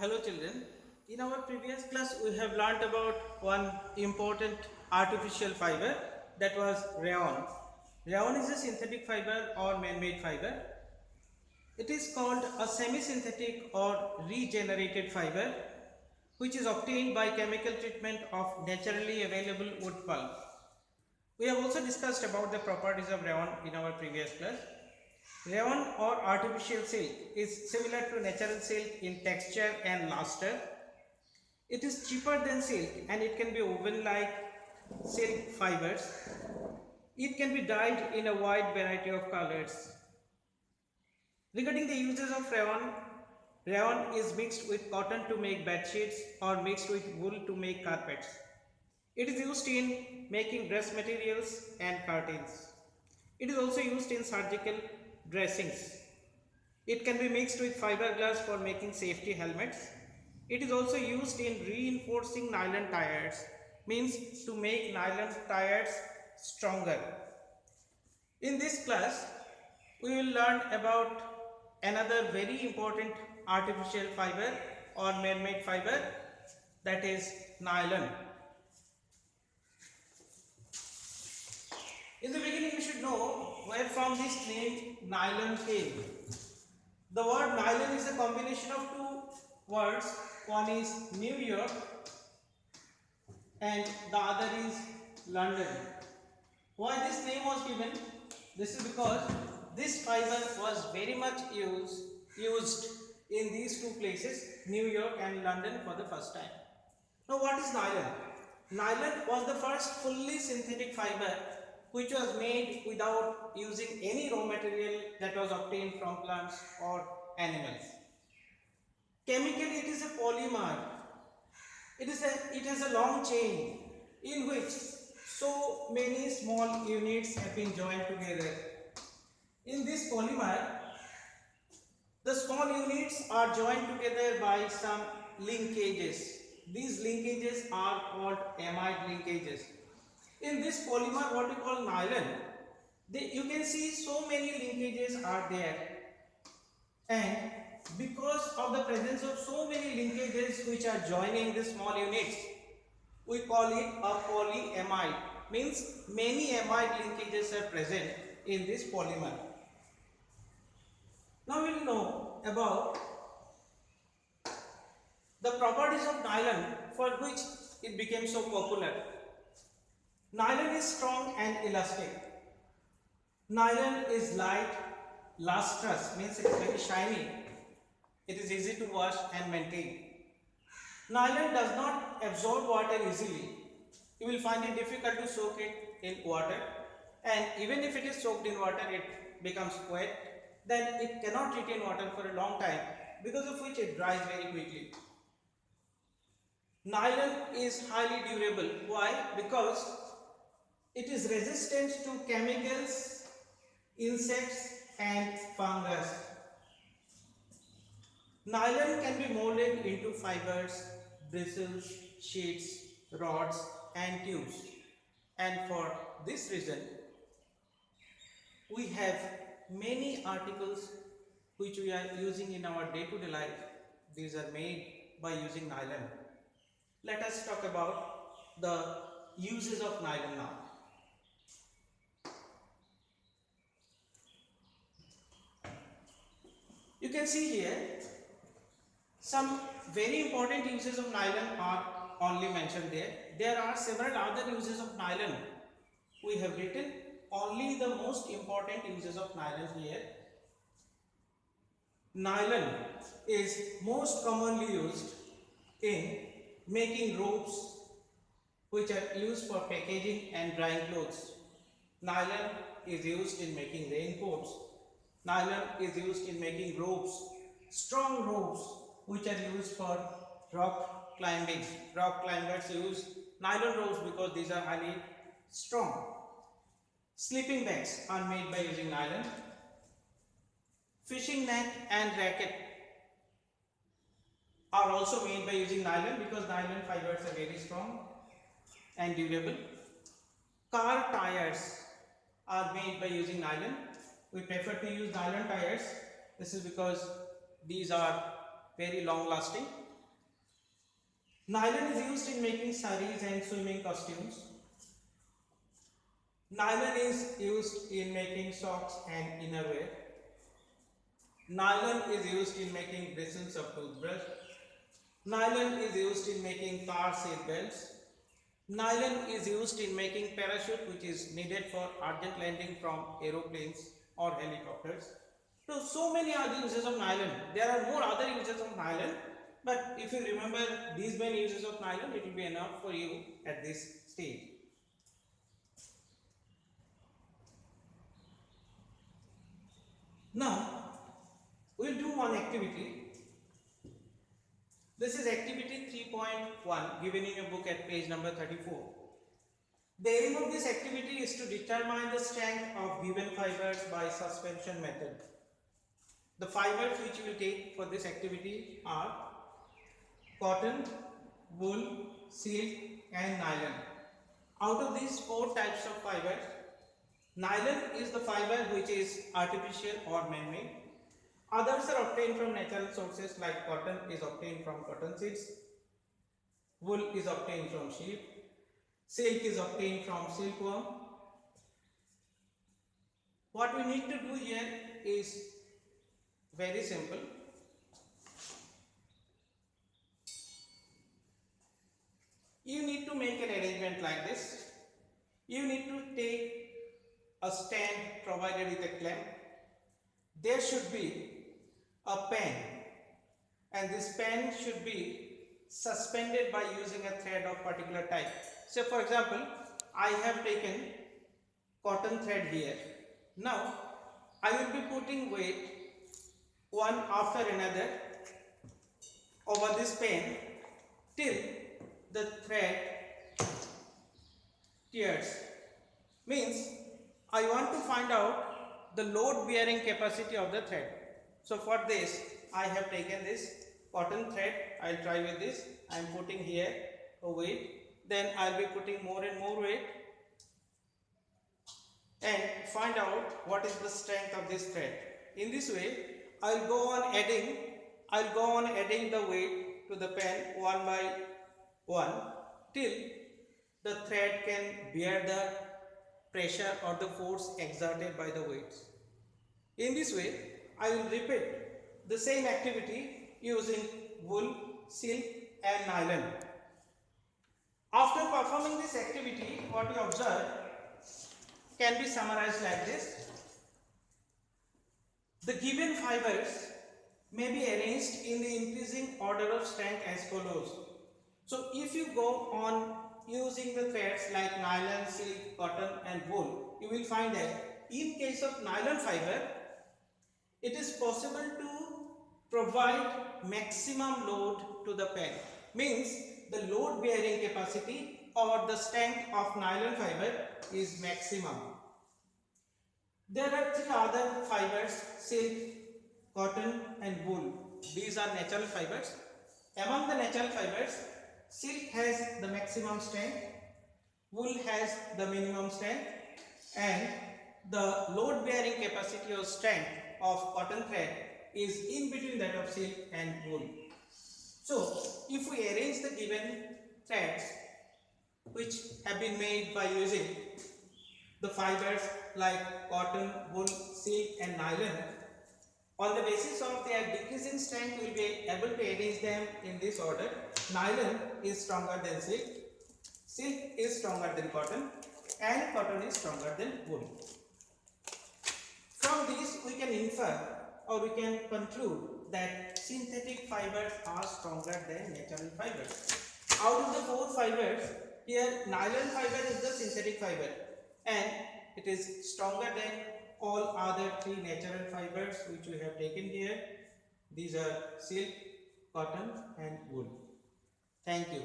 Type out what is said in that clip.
Hello children. In our previous class we have learnt about one important artificial fiber, that was rayon. Rayon is a synthetic fiber or man-made fiber. It is called a semi-synthetic or regenerated fiber which is obtained by chemical treatment of naturally available wood pulp. We have also discussed about the properties of rayon in our previous class. Rayon or artificial silk is similar to natural silk in texture and luster. It is cheaper than silk and it can be woven like silk fibers. It can be dyed in a wide variety of colors. Regarding the uses of rayon, rayon is mixed with cotton to make bed sheets or mixed with wool to make carpets. It is used in making dress materials and curtains. It is also used in surgical dressings. It can be mixed with fiberglass for making safety helmets. It is also used in reinforcing nylon tires, means to make nylon tires stronger. In this class, we will learn about another very important artificial fiber or man-made fiber, that is nylon. In the beginning, you should know where from this name nylon came. The word nylon is a combination of two words. One is New York and the other is London. Why this name was given? This is because this fiber was very much used in these two places, New York and London, for the first time. Now what is nylon? Nylon was the first fully synthetic fiber which was made without using any raw material that was obtained from plants or animals. Chemically, it is a polymer. It has a long chain in which so many small units have been joined together. In this polymer, the small units are joined together by some linkages. These linkages are called amide linkages. In this polymer, what we call nylon, you can see so many linkages are there, and because of the presence of so many linkages which are joining the small units, we call it a polyamide, means many amide linkages are present in this polymer. Now we will know about the properties of nylon for which it became so popular. Nylon is strong and elastic. Nylon is light, lustrous, means it is very shiny. It is easy to wash and maintain. Nylon does not absorb water easily. You will find it difficult to soak it in water, and even if it is soaked in water, it becomes wet. Then it cannot retain water for a long time, because of which it dries very quickly. Nylon is highly durable. Why? Because it is resistant to chemicals, insects and fungus. Nylon can be molded into fibers, bristles, sheets, rods and tubes. And for this reason, we have many articles which we are using in our day-to-day life. These are made by using nylon. Let us talk about the uses of nylon now. You can see here some very important uses of nylon are only mentioned there. There are several other uses of nylon. We have written only the most important uses of nylon here. Nylon is most commonly used in making ropes which are used for packaging and drying clothes. Nylon is used in making raincoats. Nylon is used in making ropes, strong ropes which are used for rock climbing. Rock climbers use nylon ropes because these are highly strong. Sleeping bags are made by using nylon. Fishing net and racket are also made by using nylon because nylon fibers are very strong and durable. Car tires are made by using nylon. We prefer to use nylon tires. This is because these are very long lasting Nylon is used in making saris and swimming costumes. Nylon is used in making socks and innerwear. Nylon is used in making bristles of toothbrush. Nylon is used in making car seat belts. Nylon is used in making parachute, which is needed for urgent landing from aeroplanes or helicopters. So many are the uses of nylon. There are more other uses of nylon, but if you remember these many uses of nylon, it will be enough for you at this stage. Now, we will do one activity. This is activity 3.1 given in your book at page number 34. The aim of this activity is to determine the strength of given fibers by suspension method. The fibers which you will take for this activity are cotton, wool, silk and nylon. Out of these four types of fibers, nylon is the fiber which is artificial or man-made. Others are obtained from natural sources, like cotton is obtained from cotton seeds, wool is obtained from sheep, silk is obtained from silkworm. What we need to do here is very simple. You need to make an arrangement like this. You need to take a stand provided with a clamp. There should be a pen, and this pen should be suspended by using a thread of particular type. So for example, I have taken cotton thread here. Now I will be putting weight one after another over this pen till the thread tears. Means I want to find out the load bearing capacity of the thread. So for this I have taken this cotton thread. I will try with this. I am putting here a weight, then I will be putting more and more weight and find out what is the strength of this thread. In this way I will go on adding the weight to the pen one by one till the thread can bear the pressure or the force exerted by the weights. In this way I will repeat the same activity using wool, silk and nylon. After performing this activity, what we observe can be summarized like this. The given fibers may be arranged in the increasing order of strength as follows. So if you go on using the threads like nylon, silk, cotton and wool, you will find that in case of nylon fiber, it is possible to provide maximum load to the pen. Means the load bearing capacity or the strength of nylon fiber is maximum. There are three other fibers: silk, cotton and wool. These are natural fibers. Among the natural fibers, silk has the maximum strength, wool has the minimum strength, and the load bearing capacity or strength of cotton thread is in between that of silk and wool. So if we arrange the given threads which have been made by using the fibers like cotton, wool, silk and nylon, on the basis of their decreasing strength we will be able to arrange them in this order. Nylon is stronger than silk, silk is stronger than cotton and cotton is stronger than wool. From this we can infer or we can conclude that synthetic fibers are stronger than natural fibers. Out of the four fibers, here nylon fiber is the synthetic fiber and it is stronger than all other three natural fibers which we have taken here. These are silk, cotton and wool. Thank you.